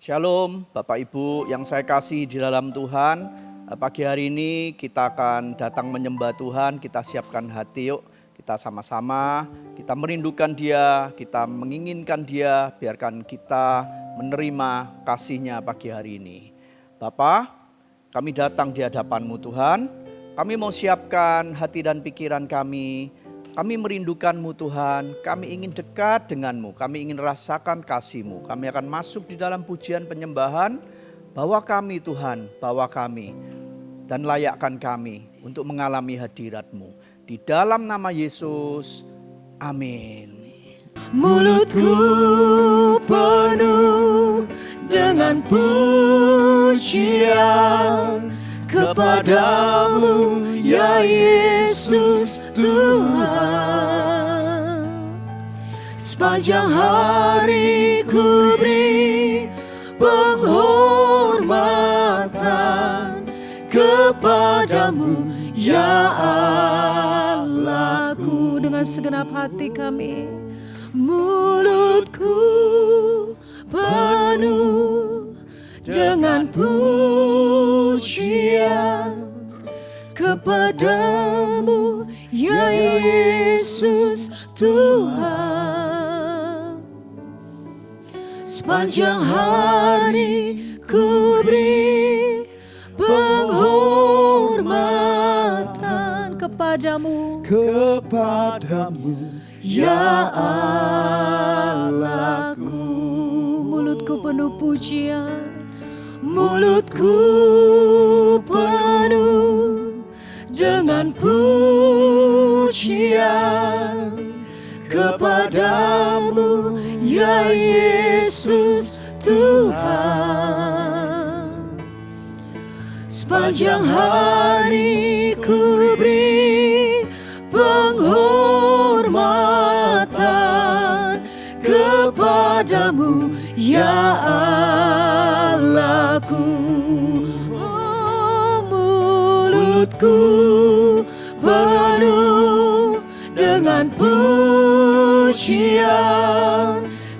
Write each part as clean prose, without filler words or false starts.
Shalom Bapak Ibu yang saya kasih di dalam Tuhan. Pagi hari ini kita akan datang menyembah Tuhan. Kita siapkan hati, yuk kita sama-sama, kita merindukan Dia, kita menginginkan Dia. Biarkan kita menerima kasih-Nya pagi hari ini. Bapa, kami datang di hadapan-Mu Tuhan. Kami mau siapkan hati dan pikiran kami. Kami merindukan-Mu Tuhan, kami ingin dekat dengan-Mu, kami ingin rasakan kasih-Mu. Kami akan masuk di dalam pujian penyembahan, bawa kami Tuhan, bawa kami. Dan layakkan kami untuk mengalami hadirat-Mu. Di dalam nama Yesus, amin. Mulutku penuh dengan pujian kepadamu, ya Yesus Tuhan. Sepanjang hari ku beri penghormatan kepadamu, ya Allahku. Dengan segenap hati kami, mulutku penuh dengan pujian kepadamu, ya Yesus Tuhan. Sepanjang hari ku beri penghormatan kepadamu, ya Allahku. Mulutku penuh pujian, mulutku penuh dengan pujian kepadamu, ya Yesus Tuhan. Sepanjang hari ku beri penghormatan kepadamu, ya Allahku. Oh, mulutku penuh dengan pujian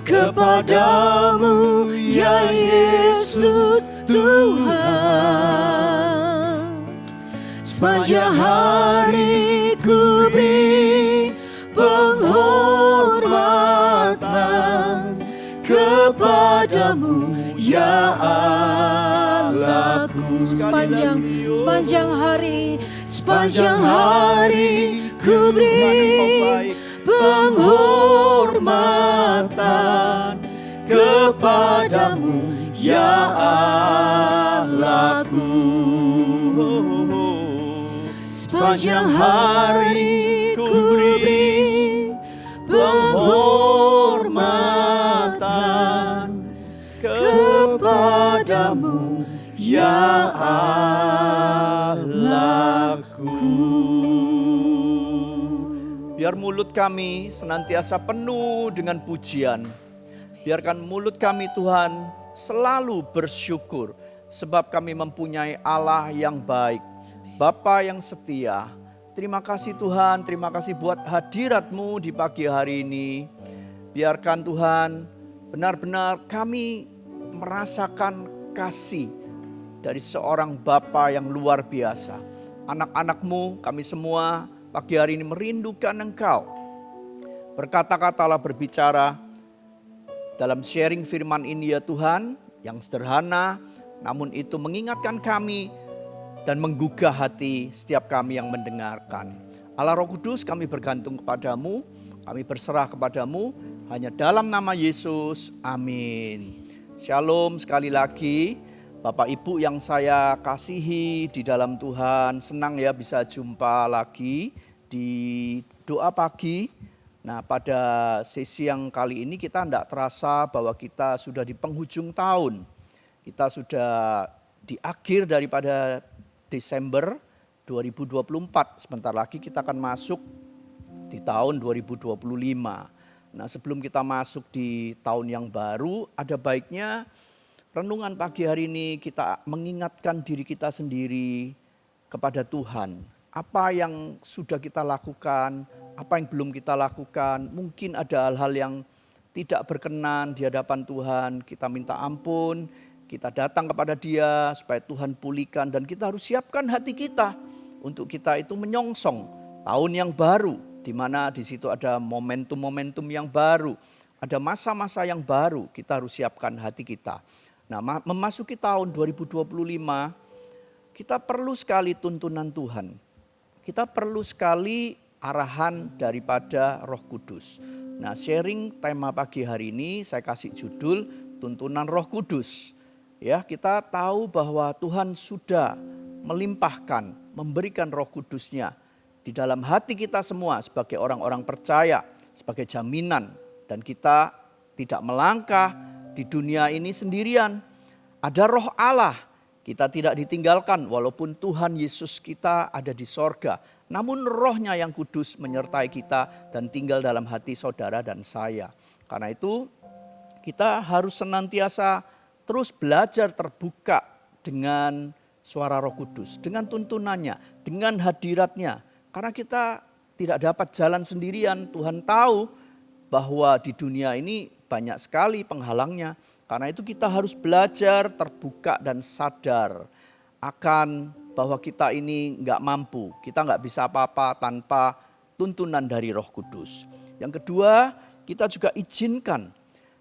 kepadamu, ya Yesus Tuhan. Sepanjang hari ku beri penghormatan kepadamu, ya Allahku. Sepanjang hari ku beri penghormatan kepadamu, ya Allahku. Sepanjang hari ku beri penghormatan kepadamu, ya Allahku. Biar mulut kami senantiasa penuh dengan pujian. Biarkan mulut kami Tuhan selalu bersyukur. Sebab kami mempunyai Allah yang baik, Bapa yang setia. Terima kasih Tuhan, terima kasih buat hadirat-Mu di pagi hari ini. Biarkan Tuhan benar-benar kami merasakan kasih dari seorang Bapa yang luar biasa. Anak-anak-Mu, kami semua pagi hari ini merindukan Engkau. Berkata-katalah, berbicara dalam sharing firman ini ya Tuhan, yang sederhana, namun itu mengingatkan kami dan menggugah hati setiap kami yang mendengarkan. Allah Roh Kudus, kami bergantung kepadamu, kami berserah kepadamu, hanya dalam nama Yesus, amin. Shalom sekali lagi, Bapak Ibu yang saya kasihi di dalam Tuhan, senang ya bisa jumpa lagi di doa pagi. Nah, pada sesi yang kali ini kita tidak terasa bahwa kita sudah di penghujung tahun. Kita sudah di akhir daripada Desember 2024. Sebentar lagi kita akan masuk di tahun 2025. Nah, sebelum kita masuk di tahun yang baru, ada baiknya renungan pagi hari ini kita mengingatkan diri kita sendiri kepada Tuhan. Apa yang sudah kita lakukan, apa yang belum kita lakukan. Mungkin ada hal-hal yang tidak berkenan di hadapan Tuhan, kita minta ampun, kita datang kepada Dia supaya Tuhan pulihkan, dan kita harus siapkan hati kita untuk kita itu menyongsong tahun yang baru, di mana di situ ada momentum-momentum yang baru, ada masa-masa yang baru. Kita harus siapkan hati kita. Nah, memasuki tahun 2025, kita perlu sekali tuntunan Tuhan. Kita perlu sekali arahan daripada Roh Kudus. Nah, sharing tema pagi hari ini saya kasih judul tuntunan Roh Kudus. Ya, kita tahu bahwa Tuhan sudah melimpahkan, memberikan Roh Kudus-Nya di dalam hati kita semua sebagai orang-orang percaya, sebagai jaminan, dan kita tidak melangkah di dunia ini sendirian. Ada Roh Allah, kita tidak ditinggalkan walaupun Tuhan Yesus kita ada di sorga. Namun Roh-Nya yang kudus menyertai kita dan tinggal dalam hati saudara dan saya. Karena itu kita harus senantiasa terus belajar terbuka dengan suara Roh Kudus, dengan tuntunannya, dengan hadiratnya. Karena kita tidak dapat jalan sendirian. Tuhan tahu bahwa di dunia ini banyak sekali penghalangnya. Karena itu kita harus belajar terbuka dan sadar akan bahwa kita ini nggak mampu. Kita nggak bisa apa-apa tanpa tuntunan dari Roh Kudus. Yang kedua, kita juga izinkan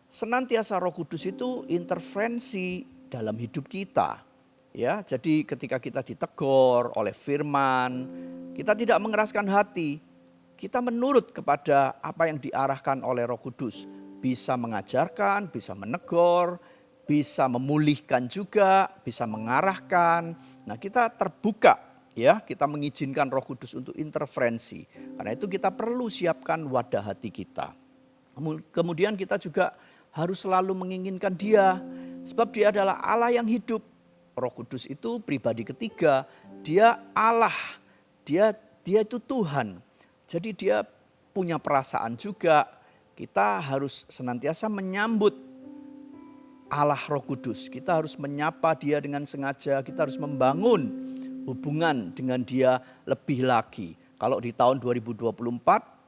senantiasa Roh Kudus itu intervensi dalam hidup kita. Ya, jadi ketika kita ditegur oleh firman, kita tidak mengeraskan hati. Kita menurut kepada apa yang diarahkan oleh Roh Kudus. Bisa mengajarkan, bisa menegur, bisa memulihkan juga, bisa mengarahkan. Nah, kita terbuka, ya, kita mengizinkan Roh Kudus untuk intervensi. Karena itu kita perlu siapkan wadah hati kita. Kemudian kita juga harus selalu menginginkan Dia, sebab Dia adalah Allah yang hidup. Roh Kudus itu pribadi ketiga, Dia Allah, Dia itu Tuhan. Jadi Dia punya perasaan juga. Kita harus senantiasa menyambut Allah Roh Kudus. Kita harus menyapa Dia dengan sengaja. Kita harus membangun hubungan dengan Dia lebih lagi. Kalau di tahun 2024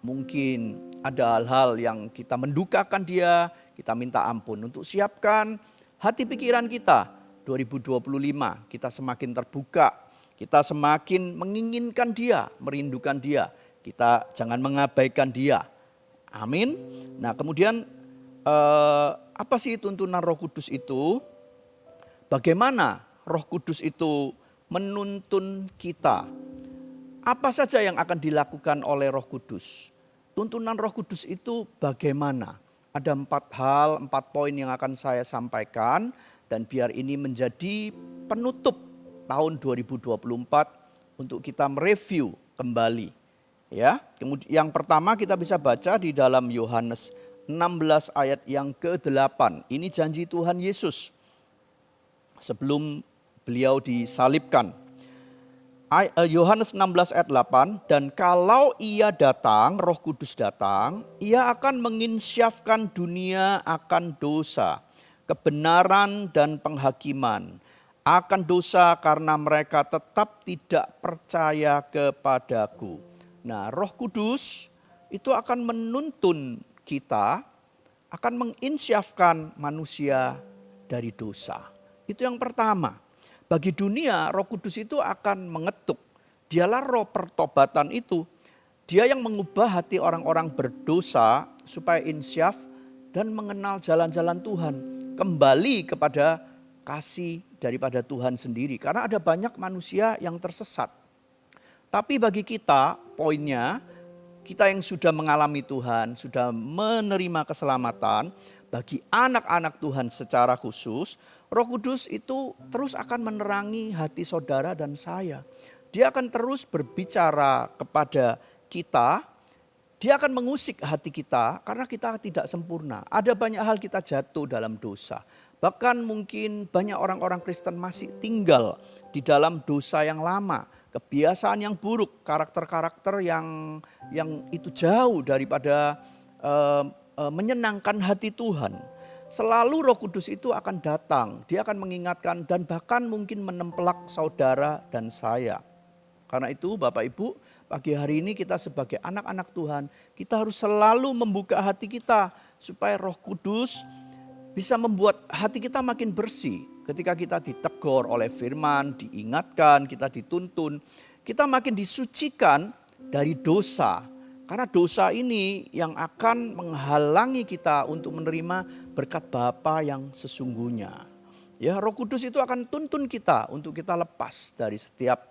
mungkin ada hal-hal yang kita mendukakan Dia, kita minta ampun. Untuk siapkan hati pikiran kita 2025, kita semakin terbuka, kita semakin menginginkan Dia, merindukan Dia. Kita jangan mengabaikan Dia. Amin. Nah, kemudian apa sih tuntunan Roh Kudus itu? Bagaimana Roh Kudus itu menuntun kita? Apa saja yang akan dilakukan oleh Roh Kudus? Tuntunan Roh Kudus itu bagaimana? Ada 4 hal, 4 poin yang akan saya sampaikan, dan biar ini menjadi penutup tahun 2024 untuk kita mereview kembali. Ya, kemudian yang pertama kita bisa baca di dalam Yohanes 16 ayat yang ke-8. Ini janji Tuhan Yesus sebelum beliau disalibkan. Yohanes 16 ayat 8, dan kalau Ia datang, Roh Kudus datang, Ia akan menginsyafkan dunia akan dosa, kebenaran dan penghakiman, akan dosa karena mereka tetap tidak percaya kepadaku. Nah, Roh Kudus itu akan menuntun kita, akan menginsyafkan manusia dari dosa. Itu yang pertama. Bagi dunia, Roh Kudus itu akan mengetuk. Dialah roh pertobatan itu. Dia yang mengubah hati orang-orang berdosa supaya insyaf dan mengenal jalan-jalan Tuhan. Kembali kepada kasih daripada Tuhan sendiri. Karena ada banyak manusia yang tersesat. Tapi bagi kita, poinnya, kita yang sudah mengalami Tuhan, sudah menerima keselamatan, bagi anak-anak Tuhan secara khusus, Roh Kudus itu terus akan menerangi hati saudara dan saya. Dia akan terus berbicara kepada kita, Dia akan mengusik hati kita karena kita tidak sempurna. Ada banyak hal kita jatuh dalam dosa. Bahkan mungkin banyak orang-orang Kristen masih tinggal di dalam dosa yang lama. Kebiasaan yang buruk, karakter-karakter yang itu jauh daripada menyenangkan hati Tuhan. Selalu Roh Kudus itu akan datang, Dia akan mengingatkan dan bahkan mungkin menempelak saudara dan saya. Karena itu Bapak Ibu, pagi hari ini kita sebagai anak-anak Tuhan, kita harus selalu membuka hati kita supaya Roh Kudus bisa membuat hati kita makin bersih. Ketika kita ditegur oleh firman, diingatkan, kita dituntun, kita makin disucikan dari dosa. Karena dosa ini yang akan menghalangi kita untuk menerima berkat Bapa yang sesungguhnya. Ya, Roh Kudus itu akan tuntun kita untuk kita lepas dari setiap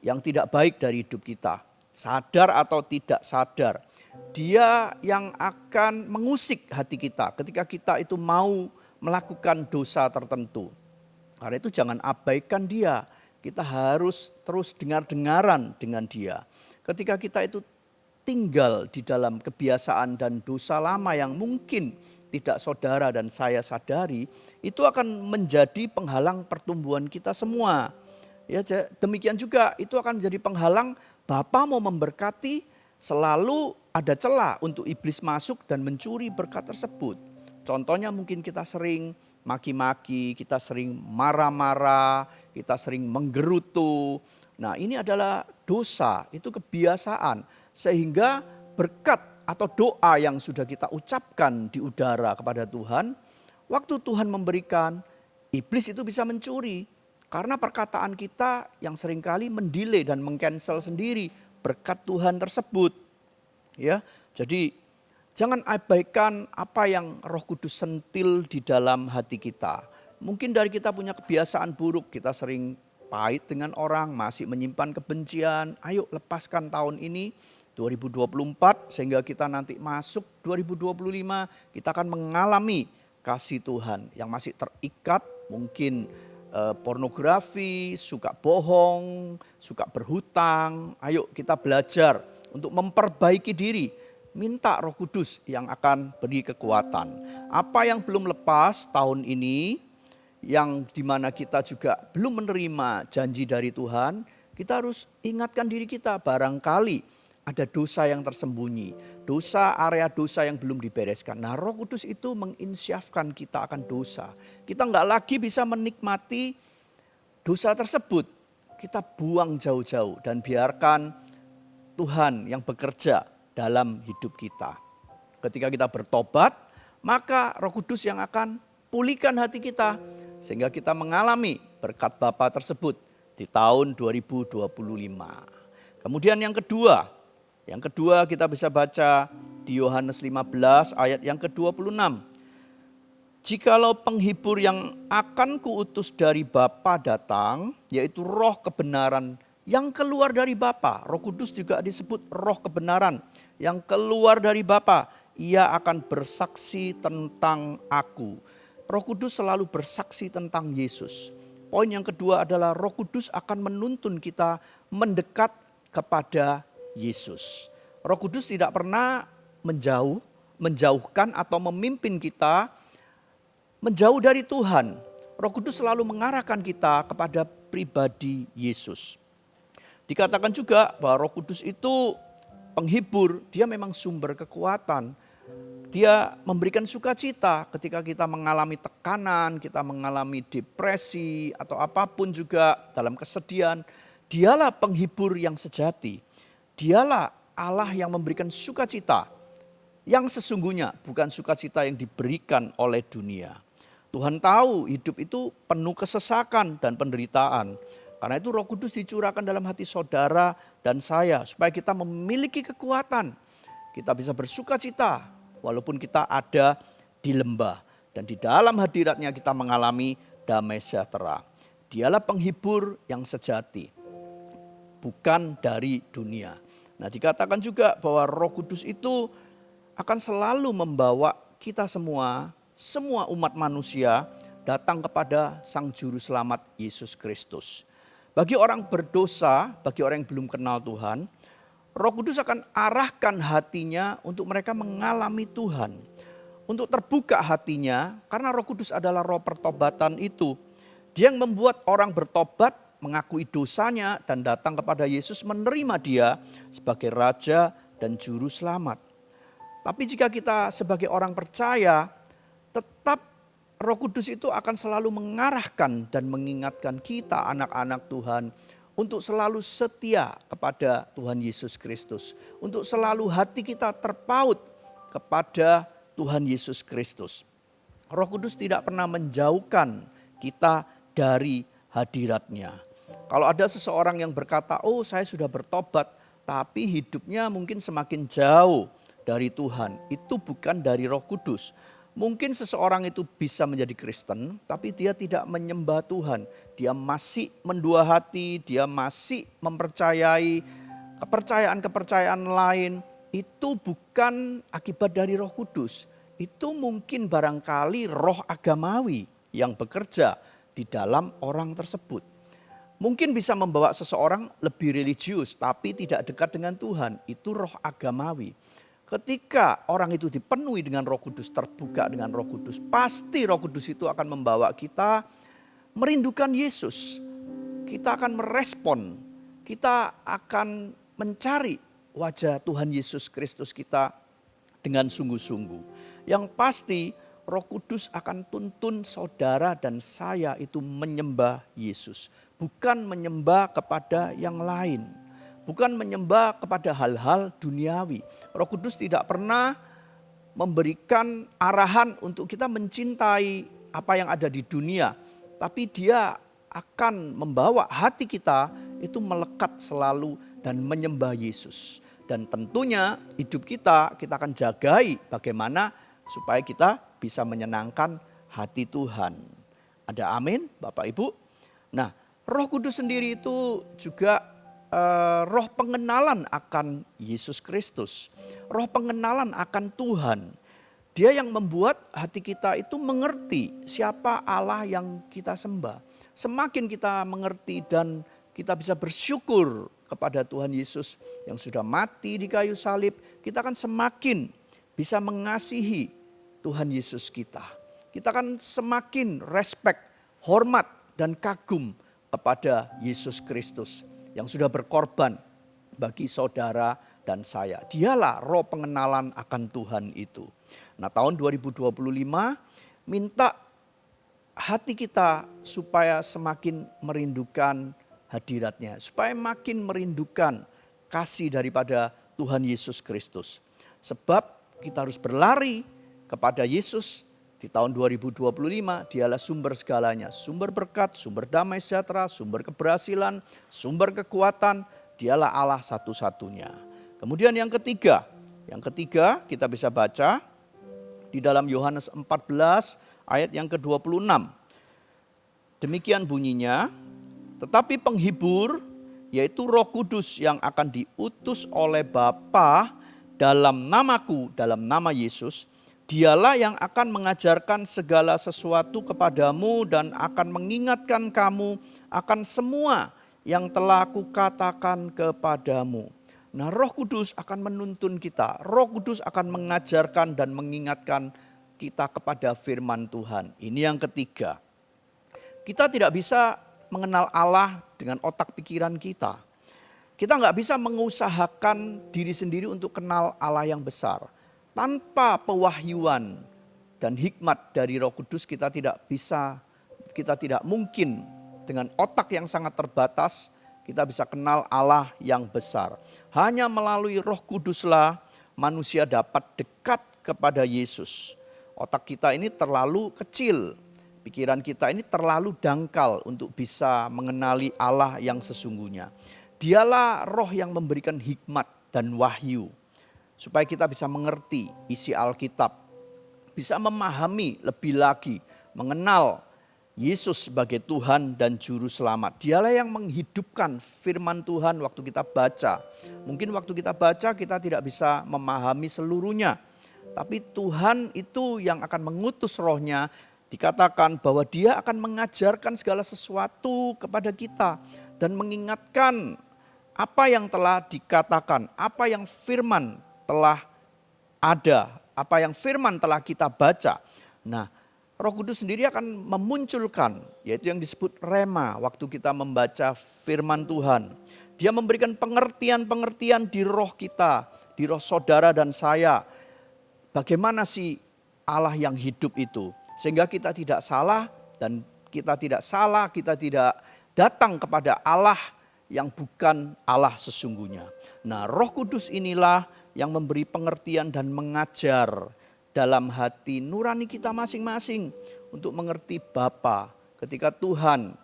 yang tidak baik dari hidup kita. Sadar atau tidak sadar. Dia yang akan mengusik hati kita ketika kita itu mau melakukan dosa tertentu. Karena itu jangan abaikan dia. Kita harus terus dengar-dengaran dengan dia. Ketika kita itu tinggal di dalam kebiasaan dan dosa lama yang mungkin tidak saudara dan saya sadari, itu akan menjadi penghalang pertumbuhan kita semua. Ya, demikian juga itu akan menjadi penghalang Bapa mau memberkati, selalu ada celah untuk iblis masuk dan mencuri berkat tersebut. Contohnya mungkin kita sering maki-maki, kita sering marah-marah, kita sering menggerutu. Nah, ini adalah dosa, itu kebiasaan. Sehingga berkat atau doa yang sudah kita ucapkan di udara kepada Tuhan, waktu Tuhan memberikan, iblis itu bisa mencuri. Karena perkataan kita yang seringkali mendelay dan mengcancel sendiri berkat Tuhan tersebut. Ya, jadi jangan abaikan apa yang Roh Kudus sentil di dalam hati kita. Mungkin dari kita punya kebiasaan buruk, kita sering pahit dengan orang, masih menyimpan kebencian. Ayo lepaskan tahun ini 2024 sehingga kita nanti masuk 2025 kita akan mengalami kasih Tuhan yang masih terikat, mungkin pornografi, suka bohong, suka berhutang. Ayo kita belajar untuk memperbaiki diri. Minta Roh Kudus yang akan beri kekuatan. Apa yang belum lepas tahun ini, yang dimana kita juga belum menerima janji dari Tuhan, kita harus ingatkan diri kita, barangkali ada dosa yang tersembunyi. Dosa, area dosa yang belum dibereskan. Nah, Roh Kudus itu menginsyafkan kita akan dosa. Kita nggak lagi bisa menikmati dosa tersebut. Kita buang jauh-jauh dan biarkan Tuhan yang bekerja dalam hidup kita. Ketika kita bertobat, maka Roh Kudus yang akan pulihkan hati kita sehingga kita mengalami berkat Bapa tersebut di tahun 2025. Kemudian yang kedua kita bisa baca di Yohanes 15 ayat yang ke-26. Jikalau penghibur yang akan kuutus dari Bapa datang, yaitu Roh kebenaran yang keluar dari Bapa. Roh Kudus juga disebut Roh kebenaran yang keluar dari Bapa. Ia akan bersaksi tentang aku. Roh Kudus selalu bersaksi tentang Yesus. Poin yang kedua adalah Roh Kudus akan menuntun kita mendekat kepada Yesus. Roh Kudus tidak pernah menjauhkan atau memimpin kita menjauh dari Tuhan. Roh Kudus selalu mengarahkan kita kepada pribadi Yesus. Dikatakan juga bahwa Roh Kudus itu penghibur, dia memang sumber kekuatan. Dia memberikan sukacita ketika kita mengalami tekanan, kita mengalami depresi atau apapun juga dalam kesedihan. Dialah penghibur yang sejati. Dialah Allah yang memberikan sukacita yang sesungguhnya, bukan sukacita yang diberikan oleh dunia. Tuhan tahu hidup itu penuh kesesakan dan penderitaan. Karena itu Roh Kudus dicurahkan dalam hati saudara dan saya supaya kita memiliki kekuatan. Kita bisa bersukacita walaupun kita ada di lembah. Dan di dalam hadiratnya kita mengalami damai sejahtera. Dialah penghibur yang sejati, bukan dari dunia. Nah, dikatakan juga bahwa Roh Kudus itu akan selalu membawa kita semua umat manusia datang kepada Sang Juru Selamat Yesus Kristus. Bagi orang berdosa, bagi orang yang belum kenal Tuhan, Roh Kudus akan arahkan hatinya untuk mereka mengalami Tuhan. Untuk terbuka hatinya, karena Roh Kudus adalah roh pertobatan itu. Dia yang membuat orang bertobat, mengakui dosanya dan datang kepada Yesus, menerima dia sebagai Raja dan Juru Selamat. Tapi jika kita sebagai orang percaya, tetap Roh Kudus itu akan selalu mengarahkan dan mengingatkan kita anak-anak Tuhan untuk selalu setia kepada Tuhan Yesus Kristus. Untuk selalu hati kita terpaut kepada Tuhan Yesus Kristus. Roh Kudus tidak pernah menjauhkan kita dari hadiratnya. Kalau ada seseorang yang berkata, oh saya sudah bertobat, tapi hidupnya mungkin semakin jauh dari Tuhan, itu bukan dari Roh Kudus. Mungkin seseorang itu bisa menjadi Kristen, tapi dia tidak menyembah Tuhan. Dia masih mendua hati, dia masih mempercayai kepercayaan-kepercayaan lain. Itu bukan akibat dari Roh Kudus. Itu mungkin barangkali roh agamawi yang bekerja di dalam orang tersebut. Mungkin bisa membawa seseorang lebih religius tapi tidak dekat dengan Tuhan. Itu roh agamawi. Ketika orang itu dipenuhi dengan Roh Kudus, terbuka dengan Roh Kudus, pasti Roh Kudus itu akan membawa kita merindukan Yesus. Kita akan merespon, kita akan mencari wajah Tuhan Yesus Kristus kita dengan sungguh-sungguh. Yang pasti Roh Kudus akan tuntun saudara dan saya itu menyembah Yesus. Bukan menyembah kepada yang lain. Bukan menyembah kepada hal-hal duniawi. Roh Kudus tidak pernah memberikan arahan untuk kita mencintai apa yang ada di dunia. Tapi dia akan membawa hati kita itu melekat selalu dan menyembah Yesus. Dan tentunya hidup kita akan jagai bagaimana supaya kita bisa menyenangkan hati Tuhan. Ada amin Bapak Ibu? Nah, Roh Kudus sendiri itu juga roh pengenalan akan Yesus Kristus. Roh pengenalan akan Tuhan. Dia yang membuat hati kita itu mengerti siapa Allah yang kita sembah. Semakin kita mengerti dan kita bisa bersyukur kepada Tuhan Yesus yang sudah mati di kayu salib, kita akan semakin bisa mengasihi Tuhan Yesus kita. Kita akan semakin respect, hormat dan kagum kepada Yesus Kristus yang sudah berkorban bagi saudara dan saya. Dialah roh pengenalan akan Tuhan itu. Nah, tahun 2025 minta hati kita supaya semakin merindukan hadiratnya, supaya makin merindukan kasih daripada Tuhan Yesus Kristus. Sebab kita harus berlari kepada Yesus di tahun 2025, dialah sumber segalanya. Sumber berkat, sumber damai sejahtera, sumber keberhasilan, sumber kekuatan, dialah Allah satu-satunya. Kemudian yang ketiga kita bisa baca di dalam Yohanes 14 ayat yang ke-26. Demikian bunyinya, tetapi penghibur yaitu Roh Kudus yang akan diutus oleh Bapa dalam namaku, dalam nama Yesus, dialah yang akan mengajarkan segala sesuatu kepadamu dan akan mengingatkan kamu akan semua yang telah kukatakan kepadamu. Nah, Roh Kudus akan menuntun kita. Roh Kudus akan mengajarkan dan mengingatkan kita kepada firman Tuhan. Ini yang ketiga. Kita tidak bisa mengenal Allah dengan otak pikiran kita. Kita nggak bisa mengusahakan diri sendiri untuk kenal Allah yang besar. Tanpa pewahyuan dan hikmat dari Roh Kudus kita tidak mungkin dengan otak yang sangat terbatas kita bisa kenal Allah yang besar. Hanya melalui Roh Kuduslah manusia dapat dekat kepada Yesus. Otak kita ini terlalu kecil, pikiran kita ini terlalu dangkal untuk bisa mengenali Allah yang sesungguhnya. Dialah roh yang memberikan hikmat dan wahyu. Supaya kita bisa mengerti isi Alkitab. Bisa memahami lebih lagi. Mengenal Yesus sebagai Tuhan dan Juru Selamat. Dialah yang menghidupkan firman Tuhan waktu kita baca. Mungkin waktu kita baca kita tidak bisa memahami seluruhnya. Tapi Tuhan itu yang akan mengutus rohnya. Dikatakan bahwa dia akan mengajarkan segala sesuatu kepada kita. Dan mengingatkan apa yang telah dikatakan. Apa yang firman telah ada, apa yang firman telah kita baca. Nah, Roh Kudus sendiri akan memunculkan, yaitu yang disebut rema waktu kita membaca firman Tuhan. Dia memberikan pengertian-pengertian di roh kita, di roh saudara dan saya. Bagaimana sih Allah yang hidup itu? Sehingga kita tidak salah dan kita tidak datang kepada Allah yang bukan Allah sesungguhnya. Nah, Roh Kudus inilah yang memberi pengertian dan mengajar dalam hati nurani kita masing-masing untuk mengerti Bapa. Ketika Tuhan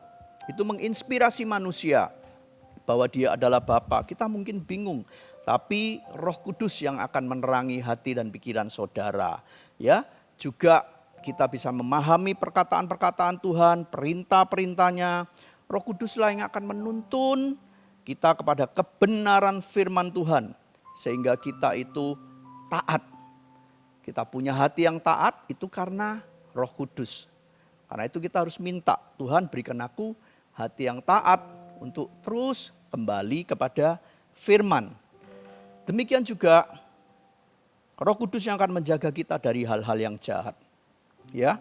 itu menginspirasi manusia bahwa Dia adalah Bapa, kita mungkin bingung, tapi Roh Kudus yang akan menerangi hati dan pikiran saudara. Ya, juga kita bisa memahami perkataan-perkataan Tuhan, perintah-perintahnya. Roh Kuduslah yang akan menuntun kita kepada kebenaran firman Tuhan, sehingga kita itu taat. Kita punya hati yang taat itu karena Roh Kudus. Karena itu kita harus minta, Tuhan berikan aku hati yang taat untuk terus kembali kepada firman. Demikian juga Roh Kudus yang akan menjaga kita dari hal-hal yang jahat. Ya,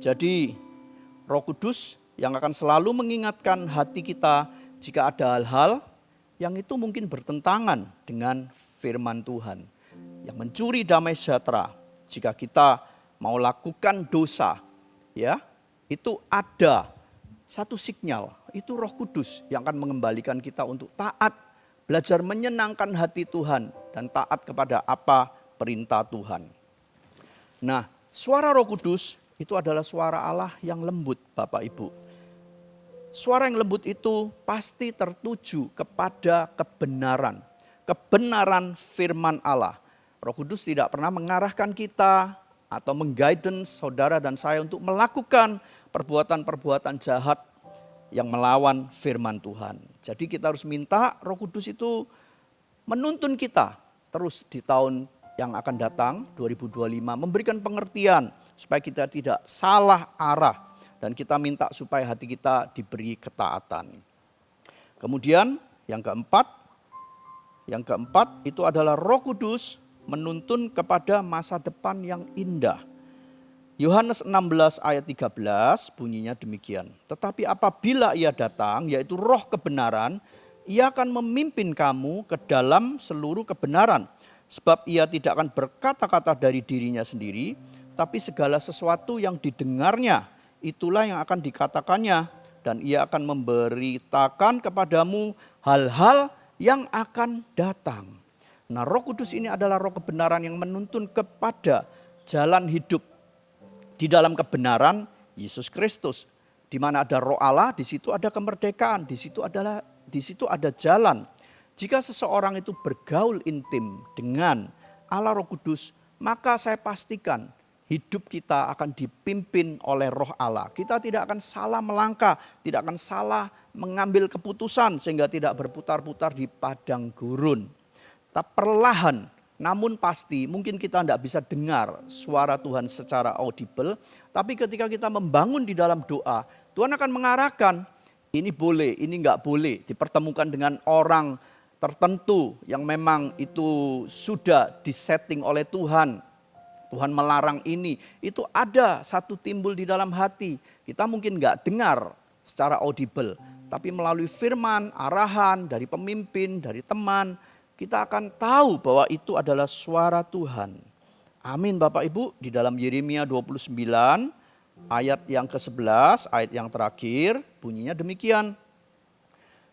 jadi Roh Kudus yang akan selalu mengingatkan hati kita jika ada hal-hal yang itu mungkin bertentangan dengan firman Tuhan. Yang mencuri damai sejahtera, jika kita mau lakukan dosa, ya, itu ada satu sinyal, itu Roh Kudus yang akan mengembalikan kita untuk taat, belajar menyenangkan hati Tuhan dan taat kepada apa perintah Tuhan. Nah, suara Roh Kudus itu adalah suara Allah yang lembut, Bapak Ibu. Suara yang lembut itu pasti tertuju kepada kebenaran. Kebenaran firman Allah. Roh Kudus tidak pernah mengarahkan kita atau mengguidance saudara dan saya untuk melakukan perbuatan-perbuatan jahat yang melawan firman Tuhan. Jadi kita harus minta Roh Kudus itu menuntun kita terus di tahun yang akan datang 2025, memberikan pengertian supaya kita tidak salah arah. Dan kita minta supaya hati kita diberi ketaatan. Kemudian yang keempat itu adalah Roh Kudus menuntun kepada masa depan yang indah. Yohanes 16 ayat 13 bunyinya demikian. Tetapi apabila Ia datang, yaitu Roh kebenaran, Ia akan memimpin kamu ke dalam seluruh kebenaran. Sebab Ia tidak akan berkata-kata dari dirinya sendiri, tapi segala sesuatu yang didengarnya, itulah yang akan dikatakannya, dan Ia akan memberitakan kepadamu hal-hal yang akan datang. Nah, Roh Kudus ini adalah Roh kebenaran yang menuntun kepada jalan hidup di dalam kebenaran Yesus Kristus. Di mana ada Roh Allah, di situ ada kemerdekaan, di situ ada jalan. Jika seseorang itu bergaul intim dengan Allah Roh Kudus, maka saya pastikan hidup kita akan dipimpin oleh Roh Allah. Kita tidak akan salah melangkah, tidak akan salah mengambil keputusan sehingga tidak berputar-putar di padang gurun. Tapi perlahan, namun pasti mungkin kita tidak bisa dengar suara Tuhan secara audible. Tapi ketika kita membangun di dalam doa, Tuhan akan mengarahkan ini boleh, ini enggak boleh. Dipertemukan dengan orang tertentu yang memang itu sudah disetting oleh Tuhan. Tuhan melarang ini, itu ada satu timbul di dalam hati. Kita mungkin enggak dengar secara audible, tapi melalui firman, arahan dari pemimpin, dari teman, kita akan tahu bahwa itu adalah suara Tuhan. Amin Bapak Ibu, di dalam Yeremia 29 ayat yang ke-11, ayat yang terakhir bunyinya demikian.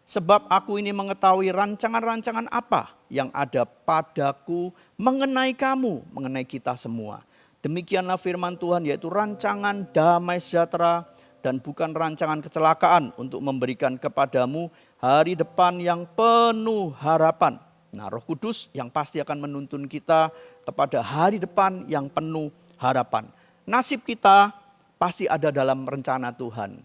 Sebab aku ini mengetahui rancangan-rancangan apa yang ada padaku mengenai kamu, mengenai kita semua. Demikianlah firman Tuhan, yaitu rancangan damai sejahtera dan bukan rancangan kecelakaan, untuk memberikan kepadamu hari depan yang penuh harapan. Nah, Roh Kudus yang pasti akan menuntun kita kepada hari depan yang penuh harapan. Nasib kita pasti ada dalam rencana Tuhan.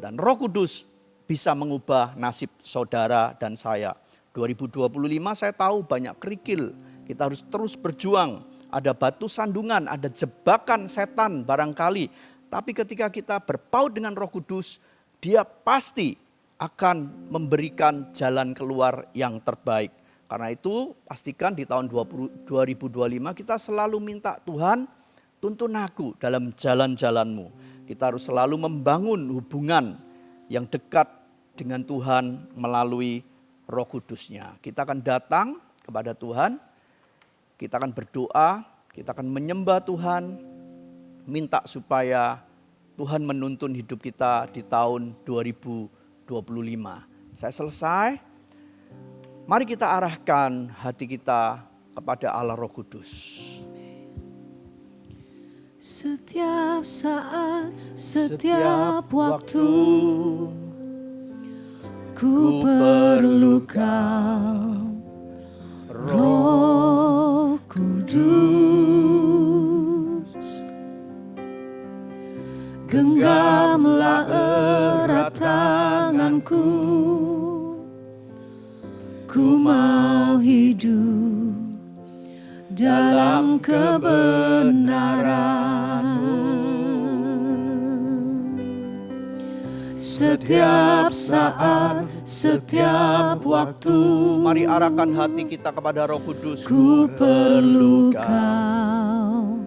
Dan Roh Kudus bisa mengubah nasib saudara dan saya. 2025 saya tahu banyak kerikil. Kita harus terus berjuang. Ada batu sandungan, ada jebakan setan barangkali. Tapi ketika kita berpaut dengan Roh Kudus, Dia pasti akan memberikan jalan keluar yang terbaik. Karena itu pastikan di tahun 2025 kita selalu minta Tuhan, tuntun aku dalam jalan-jalanmu. Kita harus selalu membangun hubungan yang dekat dengan Tuhan melalui Roh Kudus-Nya. Kita akan datang kepada Tuhan, kita akan berdoa, kita akan menyembah Tuhan, minta supaya Tuhan menuntun hidup kita di tahun 2025. Saya selesai. Mari kita arahkan hati kita kepada Allah Roh Kudus. Setiap saat, setiap waktu, ku perlu Kau, Roh Kudus. Genggamlah erat tanganku, ku mau hidup dalam kebenaran. Setiap saat, setiap waktu, Mari arahkan hati kita kepada Roh Kudus. ku perlu Kau,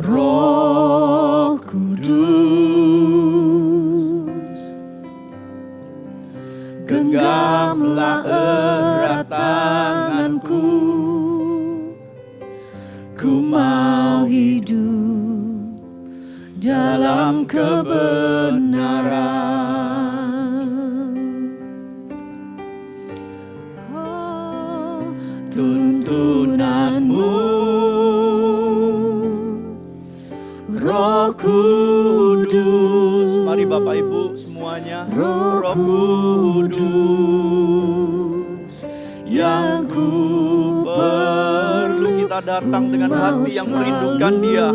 Roh Kudus. Genggamlah erat tanganku, ku mau hidup dalam kebenaran. Oh, tuntunanmu, Roh Kudus. Mari Bapak Ibu semuanya. Roh Kudus yang ku perlu. Kita datang dengan hati yang merindukan Dia.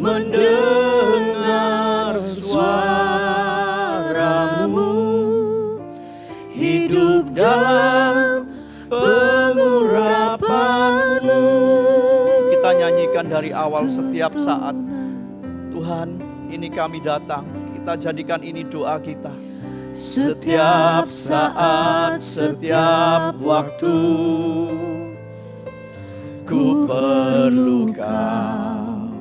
Mendengar suara-Mu, hidup dalam pengurapan-Mu. Kita nyanyikan dari awal setiap saat. Tuhan, ini kami datang. Kita jadikan ini doa kita. Setiap saat, setiap waktu, ku perlu Kau,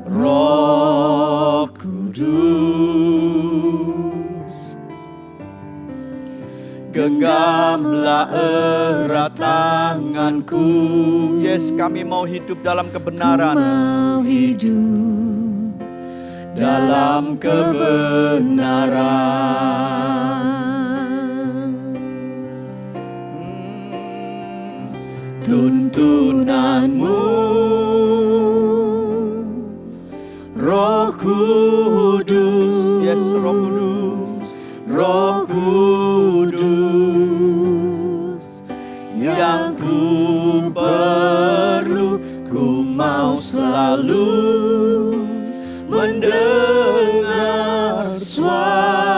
Roh Kudus. Genggamlah erat tanganku, Yes, kami mau hidup dalam ku kebenaran. mau hidup dalam kebenaran. Tuntunanmu, Roh Kudus. Yes, Roh Kudus. Roh Kudus yang ku perlu, ku mau selalu mendengar suara-Mu,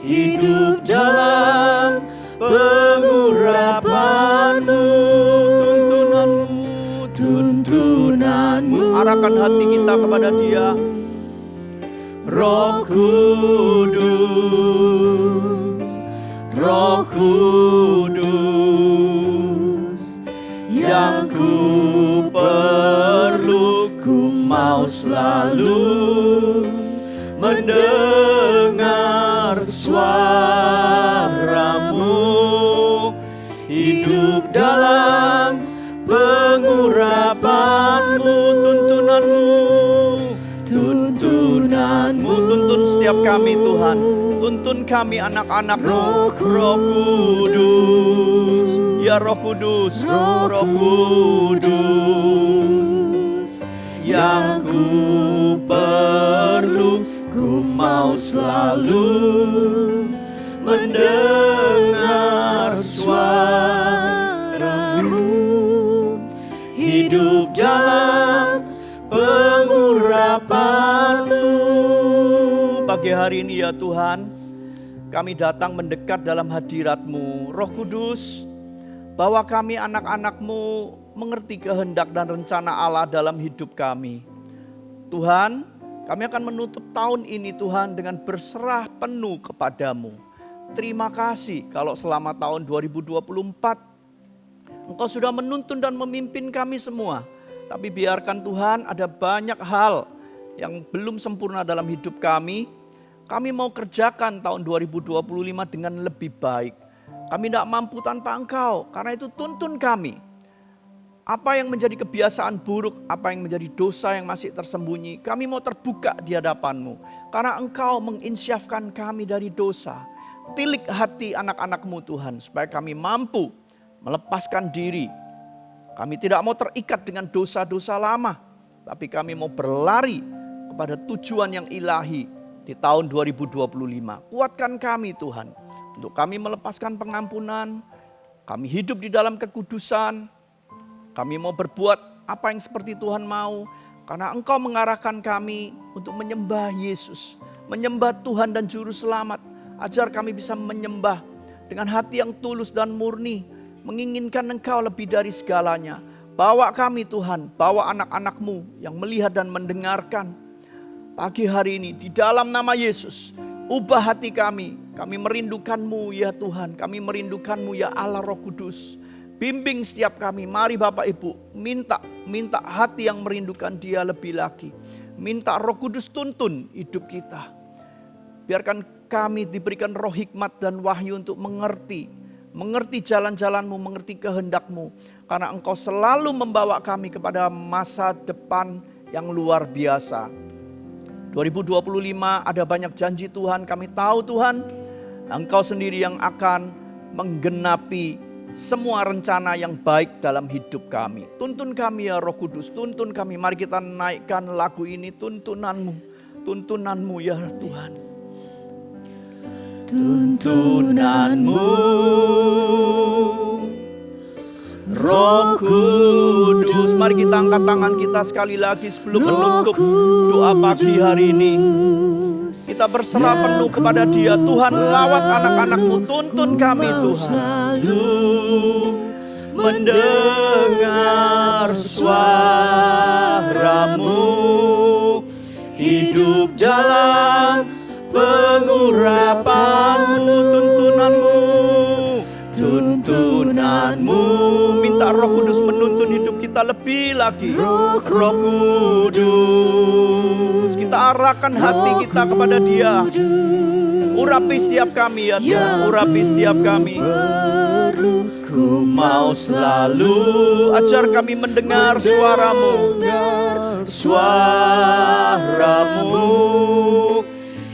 hidup dalam pengurapan-Mu. Tuntunanmu, Arahkan hati kita kepada Dia. Roh Kudus, Roh Kudus yang ku perlu, ku mau selalu mendengar suara-Mu, hidup dalam pengurapan-Mu. Tuntunanmu, Tuntun setiap kami Tuhan. Tuntun kami anak-anak-Mu. Roh Kudus. Ya Roh Kudus. Roh Kudus. yang ku perlu, ku mau selalu mendengar suara-Mu, hidup dalam pengurapan-Mu. Pagi hari ini ya Tuhan, kami datang mendekat dalam hadirat-Mu, Roh Kudus, bahwa kami anak-anak-Mu mengerti kehendak dan rencana Allah dalam hidup kami. Tuhan, kami akan menutup tahun ini Tuhan dengan berserah penuh kepadamu. Terima kasih kalau selama tahun 2024 Engkau sudah menuntun dan memimpin kami semua. Tapi biarkan Tuhan ada banyak hal yang belum sempurna dalam hidup kami. Kami mau kerjakan tahun 2025 dengan lebih baik. Kami tidak mampu tanpa Engkau, karena itu tuntun kami. Apa yang menjadi kebiasaan buruk, apa yang menjadi dosa yang masih tersembunyi, kami mau terbuka di hadapan-Mu. Karena Engkau menginsyafkan kami dari dosa. Tilik hati anak-anak-Mu Tuhan, supaya kami mampu melepaskan diri Kami tidak mau terikat dengan dosa-dosa lama, tapi kami mau berlari kepada tujuan yang ilahi di tahun 2025. Kuatkan kami Tuhan, untuk kami melepaskan pengampunan, kami hidup di dalam kekudusan, kami mau berbuat apa yang seperti Tuhan mau, karena Engkau mengarahkan kami untuk menyembah Yesus, menyembah Tuhan dan Juru Selamat. Ajar kami bisa menyembah dengan hati yang tulus dan murni, menginginkan Engkau lebih dari segalanya. Bawa kami Tuhan, bawa anak-anak-Mu yang melihat dan mendengarkan pagi hari ini di dalam nama Yesus. Ubah hati kami merindukan-Mu ya Tuhan, kami merindukan-Mu ya Allah Roh Kudus. Bimbing setiap kami, mari Bapak Ibu, minta hati yang merindukan Dia lebih lagi. Minta Roh Kudus tuntun hidup kita. Biarkan kami diberikan roh hikmat dan wahyu untuk mengerti jalan-jalan-Mu, mengerti kehendak-Mu. Karena Engkau selalu membawa kami kepada masa depan yang luar biasa. 2025 ada banyak janji Tuhan, kami tahu Tuhan, Engkau sendiri yang akan menggenapi semua rencana yang baik dalam hidup kami. Tuntun kami ya Roh Kudus, tuntun kami. Mari kita naikkan lagu ini, tuntunanmu, tuntunanmu ya Tuhan. Tuntunanmu, Roh Kudus. Mari kita angkat tangan kita sekali lagi sebelum menutup doa pagi hari ini. Kita berserah penuh kepada Dia. Tuhan, lawat anak-anak-Mu, tuntun kami Tuhan. Selalu mendengar suara-Mu, hidup dalam pengurapan-Mu, tuntunanmu. Minta Roh Kudus menuntun hidup kita lebih lagi. Roh Kudus, kita arahkan hati kita kepada Dia. Urapi setiap kami ya Tuhan, urapi setiap kami. Ku mau selalu ajar kami mendengar suara-Mu,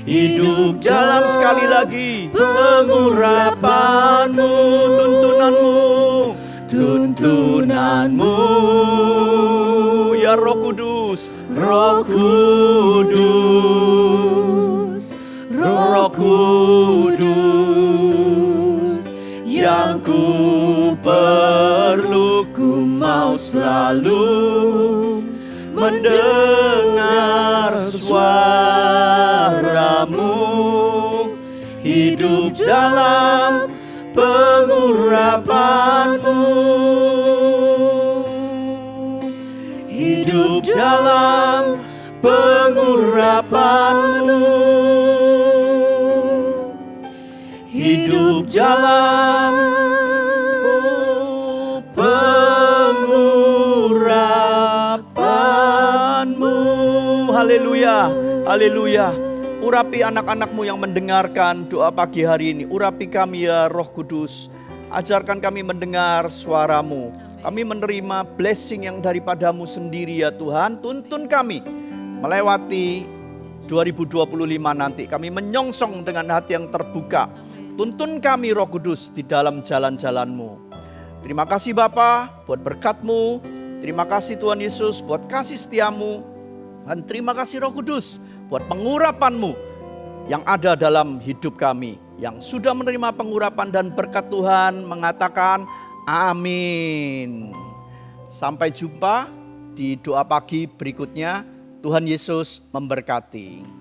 hidup dalam sekali lagi pengurapan-Mu, tuntunanmu ya Roh Kudus, Roh Kudus, yang ku perlu. Ku mau selalu mendengar suara-Mu, hidup dalam pengurapan-Mu, hidup dalam pengurapan-Mu, hidup dalam pengurapan-Mu. Haleluya, haleluya. Urapi anak-anak-Mu yang mendengarkan doa pagi hari ini. Urapi kami ya Roh Kudus. Ajarkan kami mendengar suara-Mu. Kami menerima blessing yang daripada-Mu sendiri ya Tuhan. Tuntun kami melewati 2025 nanti. Kami menyongsong dengan hati yang terbuka. Tuntun kami Roh Kudus di dalam jalan-jalan-Mu. Terima kasih Bapa buat berkat-Mu. Terima kasih Tuhan Yesus buat kasih setia-Mu. Dan terima kasih Roh Kudus buat pengurapan-Mu yang ada dalam hidup kami. Yang sudah menerima pengurapan dan berkat Tuhan mengatakan amin. Sampai jumpa di doa pagi berikutnya. Tuhan Yesus memberkati.